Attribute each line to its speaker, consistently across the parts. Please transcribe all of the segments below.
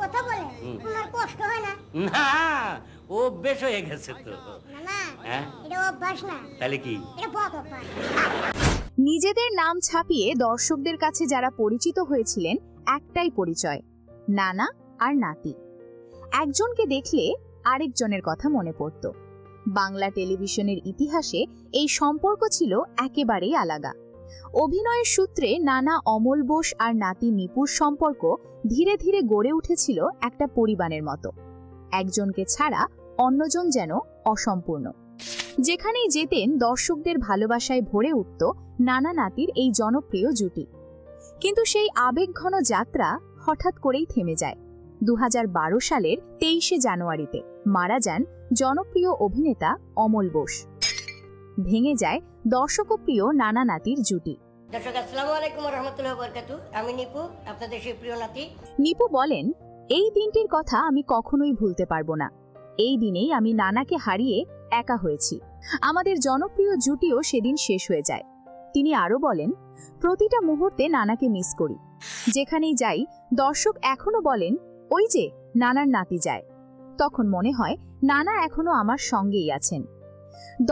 Speaker 1: কথা বলে তোমার কষ্ট হয় না?
Speaker 2: না, ও অভ্যেস হয়ে গেছে তো।
Speaker 1: না না,
Speaker 2: হ্যাঁ?
Speaker 1: এটা অভ্যাস না,
Speaker 2: তাহলে কি?
Speaker 1: এটা বদ অভ্যাস।
Speaker 3: নিজেদের নাম ছাপিয়ে দর্শকদের কাছে যারা পরিচিত হয়েছিলেন একটাই পরিচয়, নানা আর নাতি। একজনকে দেখলে আরেকজনের কথা মনে পড়ত। বাংলা টেলিভিশনের ইতিহাসে এই সম্পর্ক ছিল একেবারেই আলাদা। অভিনয়ের সূত্রে নানা অমল বোস আর নাতি নিপুর সম্পর্ক ধীরে ধীরে গড়ে উঠেছিল একটা পরিবারের মতো। একজনকে ছাড়া অন্যজন যেন অসম্পূর্ণ। যেখানেই যেতেন দর্শকদের ভালোবাসায় ভরে উঠত নানা নাতির এই জনপ্রিয় জুটি। কিন্তু সেই আবেগঘন যাত্রা হঠাৎ করেই থেমে যায় 2012 সালের 23শে জানুয়ারিতে। মারা যান জনপ্রিয় অভিনেতা অমল বোস। ভেঙে যায় দর্শকপ্রিয় নানা নাতির জুটি।
Speaker 4: দর্শক আসসালামু আলাইকুম ওয়া রাহমাতুল্লাহি ওয়া বারাকাতুহু। আমি নিপু, আপনাদের সেই প্রিয় নাতি।
Speaker 3: নিপু বলেন, এই দিনটির কথা আমি কখনোই ভুলতে পারবো না। এই দিনেই আমি নানাকে হারিয়ে একা হয়েছি। আমাদের জনপ্রিয় জুটিও সেদিন শেষ হয়ে যায়। তিনি আরও বলেন, প্রতিটা মুহূর্তে নানাকে মিস করি। যেখানেই যাই দর্শক এখনো বলেন, ওই যে নানার নাতি যায়। তখন মনে হয় নানা এখনো আমার সঙ্গেই আছেন।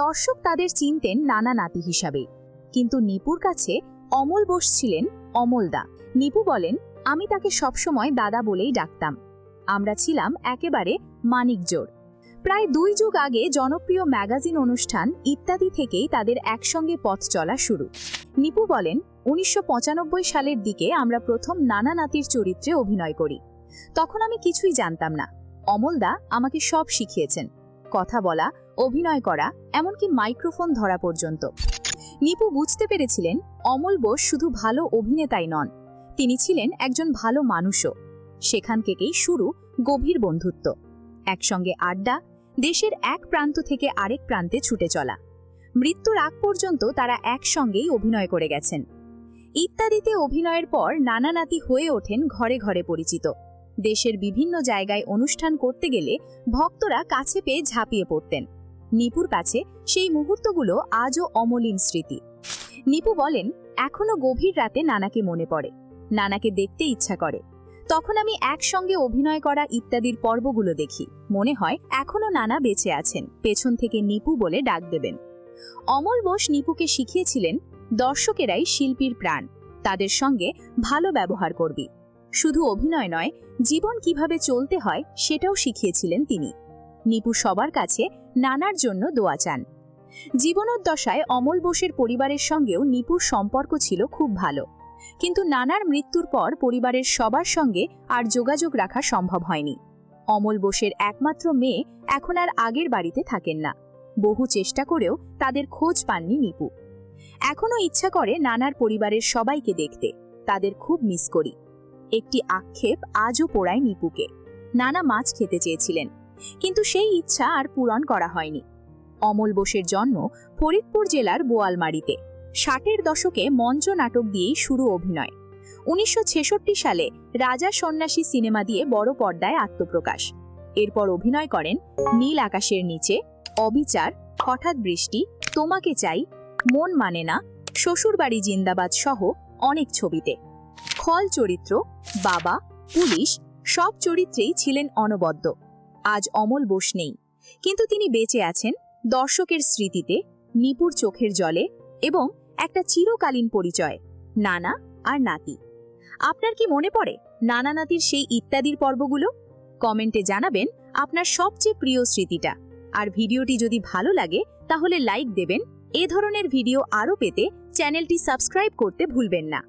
Speaker 3: দর্শক তাদের চিনতেন নানা নাতি হিসাবেই, কিন্তু নিপুর কাছে অমল বোস ছিলেন অমলদা। নিপু বলেন, আমি তাকে সবসময় দাদা বলেই ডাকতাম। আমরা ছিলাম একেবারে মানিকজোড়। প্রায় 2 যুগ আগে জনপ্রিয় ম্যাগাজিন অনুষ্ঠান ইত্যাদি থেকেই তাদের একসঙ্গে পথ চলা শুরু। নিপু বলেন, 1995 সালের দিকে আমরা প্রথম নানা নাতির চরিত্রে অভিনয় করি। তখন আমি কিছুই জানতাম না। অমলদা আমাকে সব শিখিয়েছেন, কথা বলা, অভিনয় করা, এমনকি মাইক্রোফোন ধরা পর্যন্ত। নিপু বুঝতে পেরেছিলেন অমল বোস শুধু ভালো অভিনেতাই নন, তিনি ছিলেন একজন ভালো মানুষও। সেখান থেকেই শুরু গভীর বন্ধুত্ব। একসঙ্গে আড্ডা, দেশের এক প্রান্ত থেকে আরেক প্রান্তে ছুটে চলা। মৃত্যুর আগ পর্যন্ত তারা একসঙ্গেই অভিনয় করে গেছেন। ইত্যাদিতে অভিনয়ের পর নানা নাতি হয়ে ওঠেন ঘরে ঘরে পরিচিত। দেশের বিভিন্ন জায়গায় অনুষ্ঠান করতে গেলে ভক্তরা কাছে পেয়ে ঝাঁপিয়ে পড়তেন। নিপুর কাছে সেই মুহূর্তগুলো আজও অমলিন স্মৃতি। নিপু বলেন, এখনো গভীর রাতে নানাকে মনে পড়ে, নানাকে দেখতে ইচ্ছা করে। তখন আমি একসঙ্গে অভিনয় করা ইত্যাদির পর্বগুলো দেখি, মনে হয় এখনো নানা বেঁচে আছেন, পেছন থেকে নিপু বলে ডাক দেবেন। অমল বোস নিপুকে শিখিয়েছিলেন, দর্শকেরাই শিল্পীর প্রাণ, তাদের সঙ্গে ভালো ব্যবহার করবি। শুধু অভিনয় নয়, জীবন কিভাবে চলতে হয় সেটাও শিখিয়েছিলেন তিনি। নিপু সবার কাছে নানার জন্য দোয়া চান। জীবনোদ্দশায় অমল বোসের পরিবারের সঙ্গেও নিপুর সম্পর্ক ছিল খুব ভালো, কিন্তু নানার মৃত্যুর পর পরিবারের সবার সঙ্গে আর যোগাযোগ রাখা সম্ভব হয়নি। অমল বোসের একমাত্র মেয়ে এখন আর আগের বাড়িতে থাকেন না। বহু চেষ্টা করেও তাদের খোঁজ পাননি নিপু। এখনো ইচ্ছা করে নানার পরিবারের সবাইকে দেখতে, তাদের খুব মিস করি। একটি আক্ষেপ আজও পোড়ায় নিপুকে। নানা মাছ খেতে চেয়েছিলেন, কিন্তু সেই ইচ্ছা আর পূরণ করা হয়নি। অমল বোসের জন্ম ফরিদপুর জেলার বোয়ালমারীতে। 60-এর দশকে মঞ্চ নাটক দিয়েই শুরু অভিনয়। 1966 সালে রাজা সন্ন্যাসী সিনেমা দিয়ে বড় পর্দায় আত্মপ্রকাশ। এরপর অভিনয় করেন নীল আকাশের নিচে, অবিচার, হঠাৎ বৃষ্টি, তোমাকে চাই, মন মানে না, শ্বশুরবাড়ি জিন্দাবাদ সহ অনেক ছবিতে। খল চরিত্র, বাবা, পুলিশ, সব চরিত্রেই ছিলেন অনবদ্য। আজ অমল বোস নেই, কিন্তু তিনি বেঁচে আছেন দর্শকের স্মৃতিতে, নিপুর চোখের জলে এবং একটা চিরকালীন পরিচয়, নানা আর নাতি। আপনার কি মনে পড়ে নানা নাতির সেই ইত্যাদির পর্বগুলো? কমেন্টে জানাবেন আপনার সবচেয়ে প্রিয় স্মৃতিটা। আর ভিডিওটি যদি ভালো লাগে তাহলে লাইক দেবেন। এ ধরনের ভিডিও আরও পেতে চ্যানেলটি সাবস্ক্রাইব করতে ভুলবেন না।